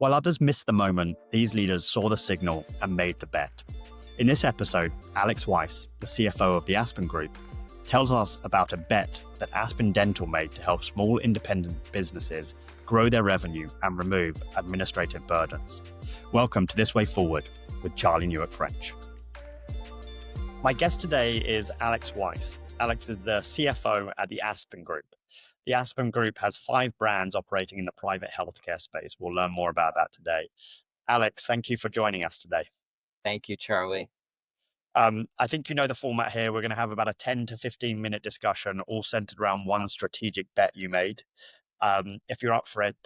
While others missed the moment, these leaders saw the signal and made the bet. In this episode, Alex Weiss, the CFO of the Aspen Group, tells us about a bet that Aspen Dental made to help small independent businesses grow their revenue and remove administrative burdens. Welcome to This Way Forward with Charlie Newark-French. My guest today is Alex Weiss. Alex is the CFO at the Aspen Group. The Aspen Group has 5 brands operating in the private healthcare space. We'll learn more about that today. Alex, thank you for joining us today. Thank you, Charlie. I think you know the format here. We're going to have about a 10 to 15 minute discussion, all centered around one strategic bet you made. If you're up for it,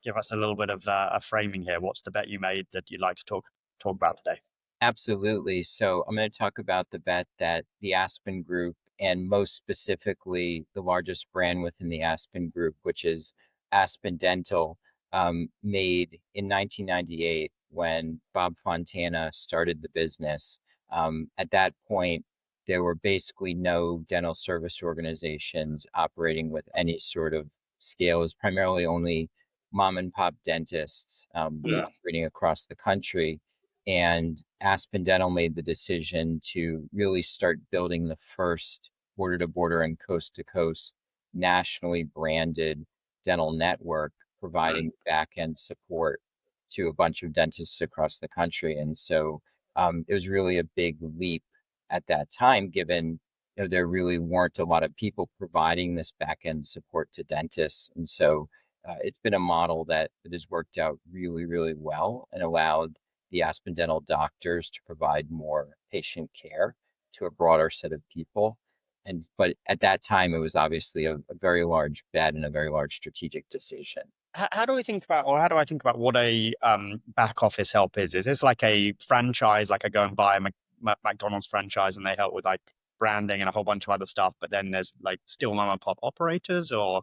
give us a little bit of a framing here. What's the bet you made that you'd like to talk about today? Absolutely. So I'm going to talk about the bet that the Aspen Group, and most specifically the largest brand within the Aspen Group, which is Aspen Dental, made in 1998 when Bob Fontana started the business. At that point, there were basically no dental service organizations operating with any sort of scale. It was primarily only mom and pop dentists operating across the country. And Aspen Dental made the decision to really start building the first border to border and coast to coast nationally branded dental network, providing back end support to a bunch of dentists across the country. And so it was really a big leap at that time, given there really weren't a lot of people providing this back end support to dentists. And so it's been a model that has worked out really, really well and allowed the Aspen Dental doctors to provide more patient care to a broader set of people. But at that time, it was obviously a very large bet and a very large strategic decision. How do I think about what a back office help is? Is this like a franchise, like I go and buy a McDonald's franchise and they help with like branding and a whole bunch of other stuff, but then there's like still mom and pop operators, or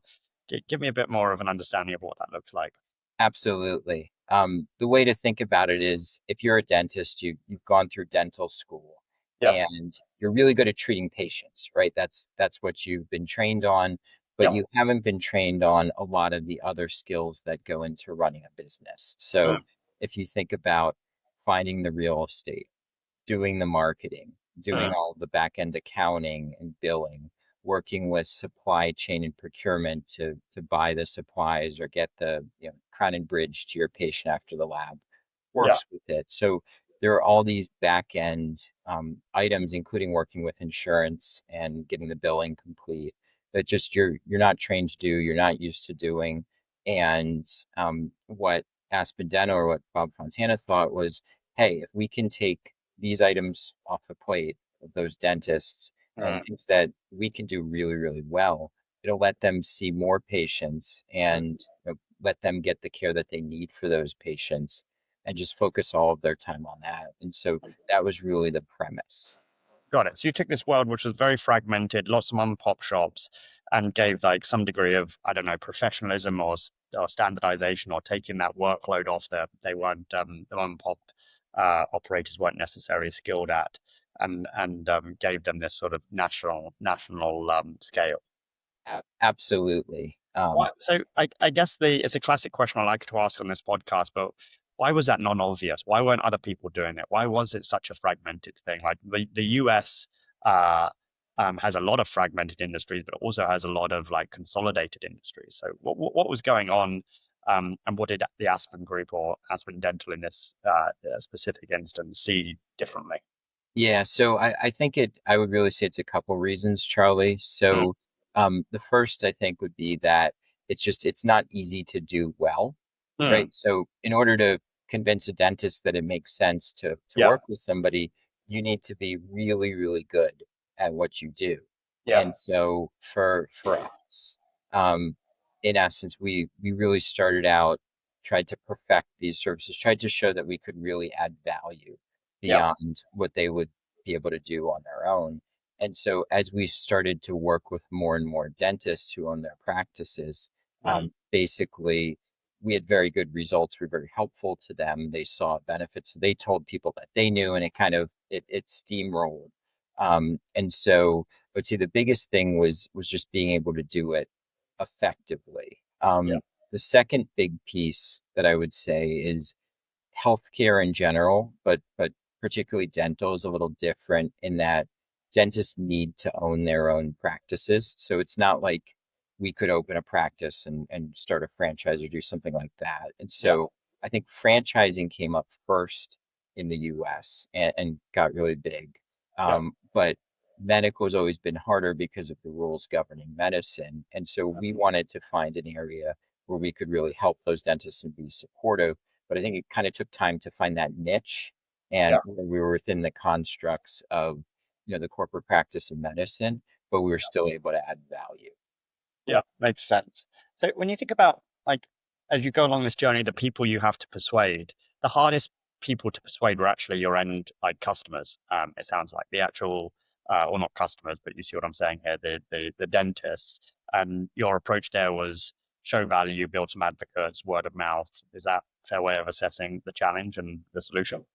give me a bit more of an understanding of what that looks like? Absolutely. The way to think about it is if you're a dentist, you've gone through dental school Yes. and you're really good at treating patients, right? That's what you've been trained on, but Yeah. you haven't been trained on a lot of the other skills that go into running a business. So if you think about finding the real estate, doing the marketing, doing all of the back end accounting and billing, working with supply chain and procurement to buy the supplies or get the crown and bridge to your patient after the lab works with it. So there are all these back end items, including working with insurance and getting the billing complete, that just you're not trained to do, you're not used to doing. And what Aspen Dental or what Bob Fontana thought was, hey, if we can take these items off the plate of those dentists and things that we can do really, really well, it'll let them see more patients and let them get the care that they need for those patients and just focus all of their time on that. And so that was really the premise. Got it. So you took this world, which was very fragmented, lots of mom and pop shops, and gave like some degree of, I don't know, professionalism or standardization, or taking that workload off that they weren't, the mom and pop operators weren't necessarily skilled at, and gave them this sort of national scale. Absolutely. So I guess it's a classic question I like to ask on this podcast, but why was that non-obvious? Why weren't other people doing it? Why was it such a fragmented thing? Like the US has a lot of fragmented industries, but also has a lot of like consolidated industries. So what was going on, and what did the Aspen Group or Aspen Dental in this specific instance see differently? Yeah, so I think I would really say it's a couple reasons, Charlie. So the first I think would be that it's not easy to do well, right? So in order to convince a dentist that it makes sense to Yeah. work with somebody, you need to be really, really good at what you do. Yeah. And so for us, in essence, we really started out, tried to perfect these services, tried to show that we could really add value beyond what they would be able to do on their own. And so as we started to work with more and more dentists who own their practices, basically we had very good results. We were very helpful to them. They saw benefits. They told people that they knew, and it steamrolled. And so I would say the biggest thing was just being able to do it effectively. The second big piece that I would say is healthcare in general, but particularly dental is a little different in that dentists need to own their own practices. So it's not like we could open a practice and start a franchise or do something like that. And Yeah. so I think franchising came up first in the US and got really big. Yeah. But medical has always been harder because of the rules governing medicine. And so we wanted to find an area where we could really help those dentists and be supportive, but I think it kind of took time to find that niche Yeah. and where we were within the constructs of, the corporate practice of medicine, but we were still able to add value. Yeah, makes sense. So when you think about like as you go along this journey, the people you have to persuade, the hardest people to persuade were actually your end like customers. It sounds like the actual or not customers, but you see what I'm saying here, the dentists. And your approach there was show value, build some advocates, word of mouth. Is that a fair way of assessing the challenge and the solution?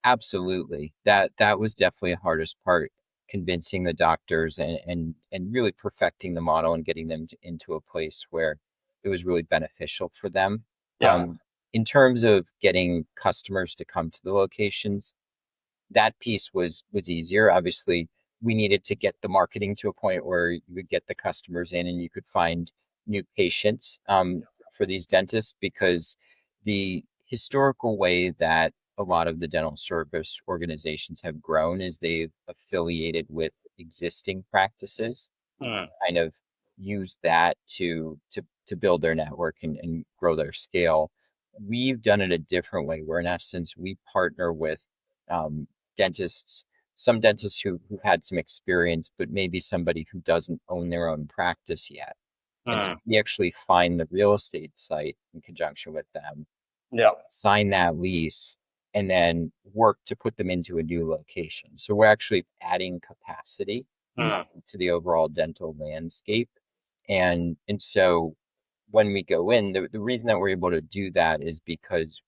Absolutely. That was definitely the hardest part, convincing the doctors and really perfecting the model and getting them into a place where it was really beneficial for them. Yeah. In terms of getting customers to come to the locations, that piece was easier. Obviously, we needed to get the marketing to a point where you could get the customers in and you could find new patients for these dentists, because the historical way that a lot of the dental service organizations have grown is they've affiliated with existing practices, Mm, kind of use that to build their network and grow their scale. We've done it a different way, where in essence we partner with um, dentists, some dentists who've had some experience, but maybe somebody who doesn't own their own practice yet. And so mm, we actually find the real estate site in conjunction with them, yeah. sign that lease, and then work to put them into a new location. So we're actually adding capacity Mm, to the overall dental landscape. And so when we go in, the reason that we're able to do that is because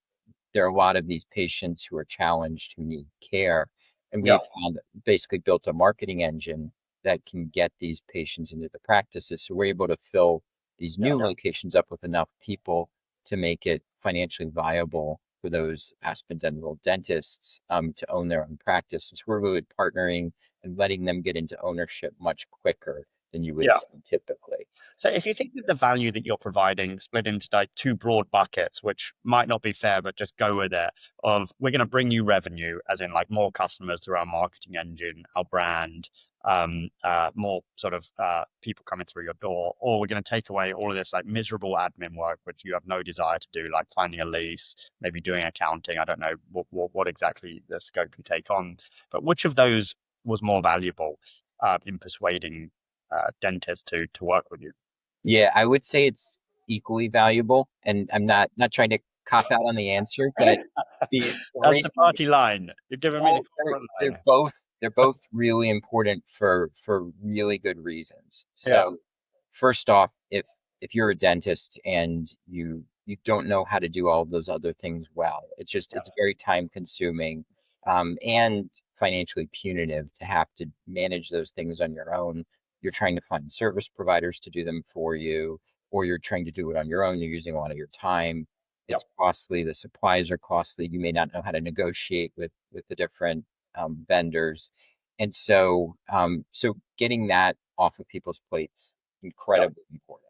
there are a lot of these patients who are challenged, who need care. And yeah. we've found basically built a marketing engine that can get these patients into the practices. So we're able to fill these Yeah. new locations up with enough people to make it financially viable for those Aspen Dental dentists to own their own practice. And so we're really partnering and letting them get into ownership much quicker than you would Yeah. see typically. So if you think of the value that you're providing split into like two broad buckets, which might not be fair, but just go with it, of we're going to bring you revenue, as in like more customers through our marketing engine, our brand, more sort of people coming through your door, or we're going to take away all of this like miserable admin work, which you have no desire to do, like finding a lease, maybe doing accounting. I don't know what exactly the scope you take on, but which of those was more valuable in persuading dentists to work with you? Yeah, I would say it's equally valuable, and I'm not trying to cop out on the answer, but the That's the reason party line. You're giving me the well, corporate they're line. both really important for really good reasons. Yeah, So first off, if you're a dentist and you don't know how to do all of those other things well, yeah, it's very time consuming and financially punitive to have to manage those things on your own. You're trying to find service providers to do them for you, or you're trying to do it on your own. You're using a lot of your time. yeah, It's costly. The supplies are costly. You may not know how to negotiate with the different vendors, and so getting that off of people's plates yeah, incredibly important.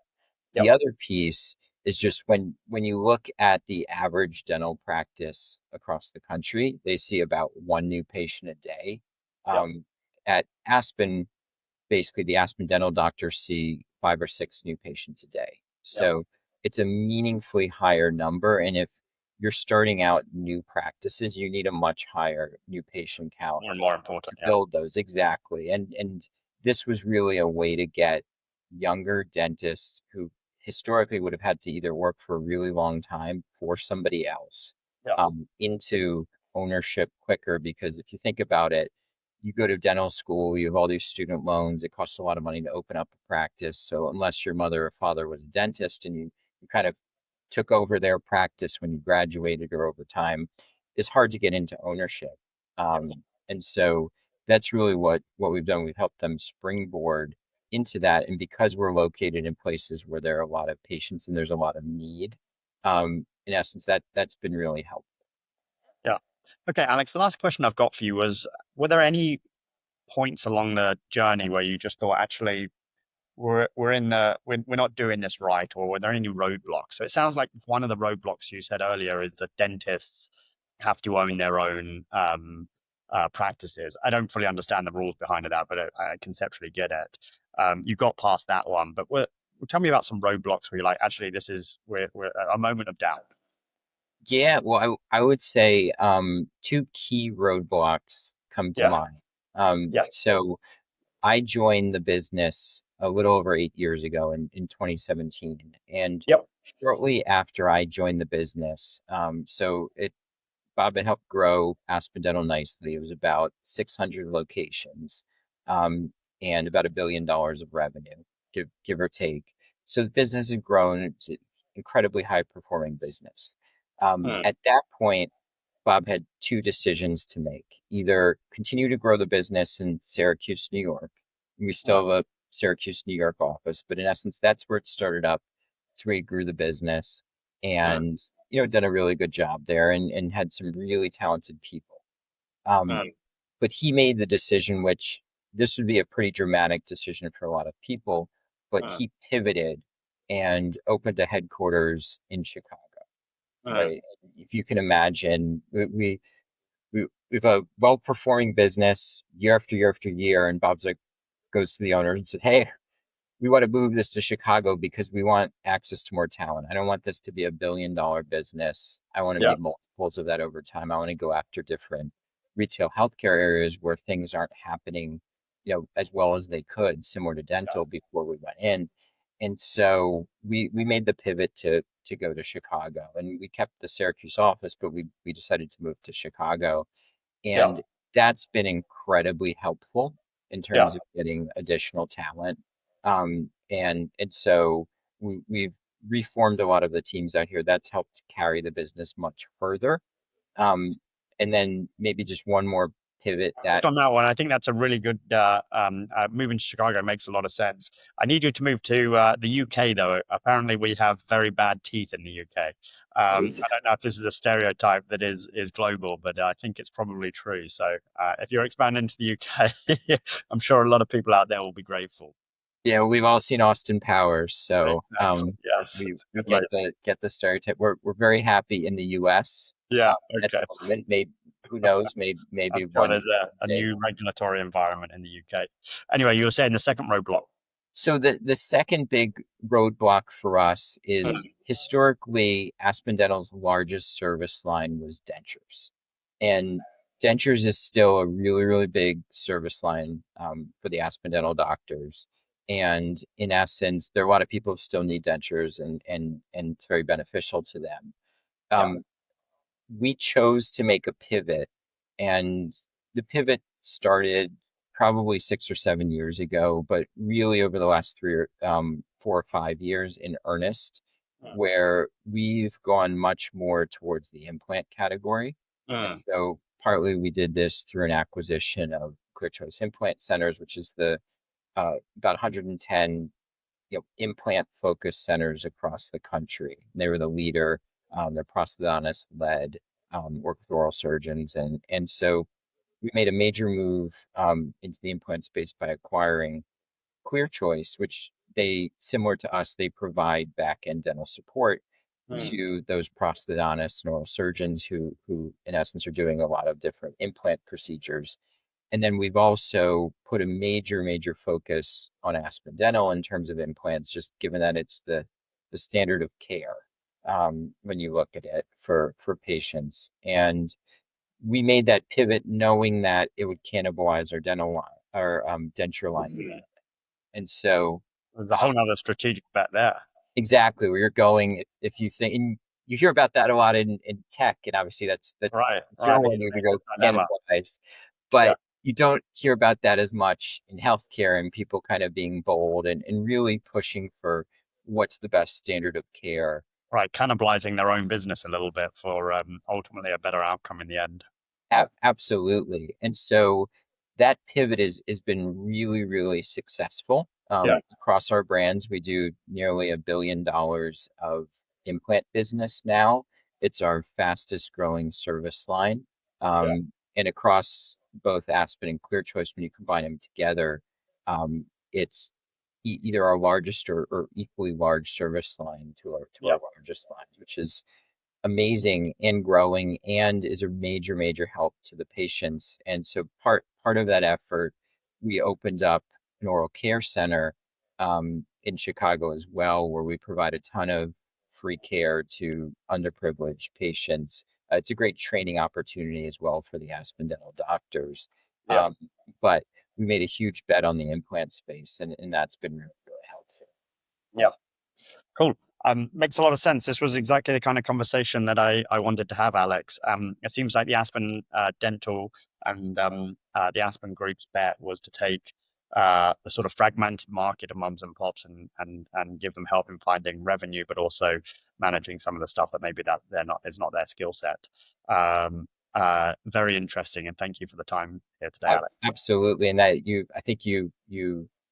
yeah, The other piece is just when you look at the average dental practice across the country, they see about one new patient a day. yeah, At Aspen, basically the Aspen Dental doctors see 5 or 6 new patients a day. yeah. So it's a meaningfully higher number. And if you're starting out new practices, you need a much higher new patient count More and more to important. Yeah, build those. Exactly. And this was really a way to get younger dentists who historically would have had to either work for a really long time for somebody else yeah, into ownership quicker. Because if you think about it, you go to dental school, you have all these student loans, it costs a lot of money to open up a practice. So unless your mother or father was a dentist and you kind of took over their practice when you graduated or over time, it's hard to get into ownership. yeah, And so that's really what we've done. We've helped them springboard into that, and because we're located in places where there are a lot of patients and there's a lot of need, in essence, that's been really helpful. Yeah. Okay, Alex, the last question I've got for you was, were there any points along the journey where you just thought, actually, we're not doing this right, or were there any roadblocks? So it sounds like one of the roadblocks you said earlier is that dentists have to own their own practices. I don't fully understand the rules behind that, but I conceptually get it. You got past that one, but tell me about some roadblocks where you're like, actually, we're a moment of doubt. Yeah, well, I would say two key roadblocks come to Yeah, mind. yeah, So I joined the business a little over 8 years ago in 2017. And yep, shortly after I joined the business, Bob had helped grow Aspen Dental nicely. It was about 600 locations, um, and about $1 billion of revenue, give or take. So the business had grown. It's an incredibly high performing business. mm, At that point, Bob had two decisions to make: either continue to grow the business in Syracuse, New York. We mm, still have a Syracuse, New York office, but in essence, that's where it started up. It's where he grew the business, mm, and done a really good job there, and had some really talented people. Um, mm, but he made the decision, which this would be a pretty dramatic decision for a lot of people, but mm, he pivoted and opened a headquarters in Chicago. mm, Right? If you can imagine, we have a well-performing business year after year after year, and Bob's like goes to the owner and says, "Hey, we want to move this to Chicago because we want access to more talent. I don't want this to be a $1 billion business. I want to yeah, be multiples of that over time. I want to go after different retail healthcare areas where things aren't happening, as well as they could, similar to dental before we went in." And so we made the pivot to go to Chicago, and we kept the Syracuse office, but we decided to move to Chicago, yeah, and that's been incredibly helpful in yeah. terms of getting additional talent. And so we've reformed a lot of the teams out here. That's helped carry the business much further. Um, and then maybe just one more pivot Just that, on that one, I think that's a really good moving to Chicago makes a lot of sense. I need you to move to the UK, though. Apparently, we have very bad teeth in the UK. I don't know if this is a stereotype that is global, but I think it's probably true. So, if you're expanding to the UK, I'm sure a lot of people out there will be grateful. yeah, we've all seen Austin Powers, so Exactly. Yes, we it's a we good way. get the stereotype. We're very happy in the U.S. Yeah. At Okay. the moment. Maybe who knows? Maybe I'm sure one there's a day. new regulatory environment in the UK. Anyway, you were saying the second roadblock. So the second big roadblock for us is, historically Aspen Dental's largest service line was dentures, and dentures is still a really really big service line, for the Aspen Dental doctors. And in essence, there are a lot of people who still need dentures, and it's very beneficial to them. Yeah. Um, we chose to make a pivot, and the pivot started probably 6 or 7 years ago, but really over the last 4 or 5 years in earnest, where we've gone much more towards the implant category. And Mm, so partly we did this through an acquisition of Clear Choice Implant Centers, which is the about 110 implant focused centers across the country. They were the leader. They're prosthodontist led, work with oral surgeons, and so we made a major move into the implant space by acquiring Clear Choice, which they, similar to us, they provide back end dental support mm, to those prosthodontists and oral surgeons who in essence are doing a lot of different implant procedures. And then we've also put a major, major focus on Aspen Dental in terms of implants, just given that it's the standard of care, when you look at it for patients. And we made that pivot knowing that it would cannibalize our dental line, our denture line. And so, there's a uh, whole nother strategic bet there. exactly where you're going, if you think, and you hear about that a lot in tech, and obviously that's Right, your right. The one, you to go inevitable dilemma. cannibalize, Yeah, but you don't hear about that as much in healthcare, and people kind of being bold and really pushing for what's the best standard of care. right. Cannibalizing their own business a little bit for ultimately a better outcome in the end. Absolutely. And so that pivot has been really, really successful. Yeah. Across our brands, we do nearly $1 billion of implant business now. It's our fastest growing service line. Yeah. And across both Aspen and ClearChoice, when you combine them together, it's either our largest or equally large service line to Yeah. our largest lines, which is amazing and growing and is a major help to the patients. And so part of that effort, we opened up an oral care center in Chicago as well, where we provide a ton of free care to underprivileged patients. It's a great training opportunity as well for the Aspen Dental doctors. Yeah. Um, but we made a huge bet on the implant space, and that's been really helpful. Yeah. Cool. Makes a lot of sense. This was exactly the kind of conversation that I wanted to have, Alex. It seems like the Aspen Dental and the Aspen Group's bet was to take the sort of fragmented market of mums and pops and give them help in finding revenue, but also managing some of the stuff that maybe that they're not is not their skill set. Very interesting, and thank you for the time here today, Alex. Absolutely, and I think you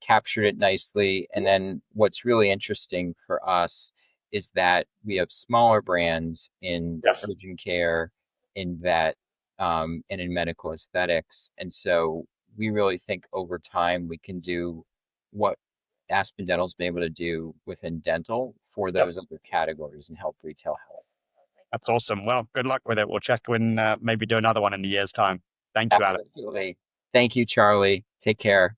captured it nicely. And then what's really interesting for us is that we have smaller brands in Yes. urgent care, in vet, and in medical aesthetics. And so we really think over time we can do what Aspen Dental's been able to do within dental for Yep. those other categories and help retail health. That's awesome. Well, good luck with it. We'll check in, maybe do another one in a year's time. Thank you, Alex. Absolutely. Thank you, Charlie. Take care.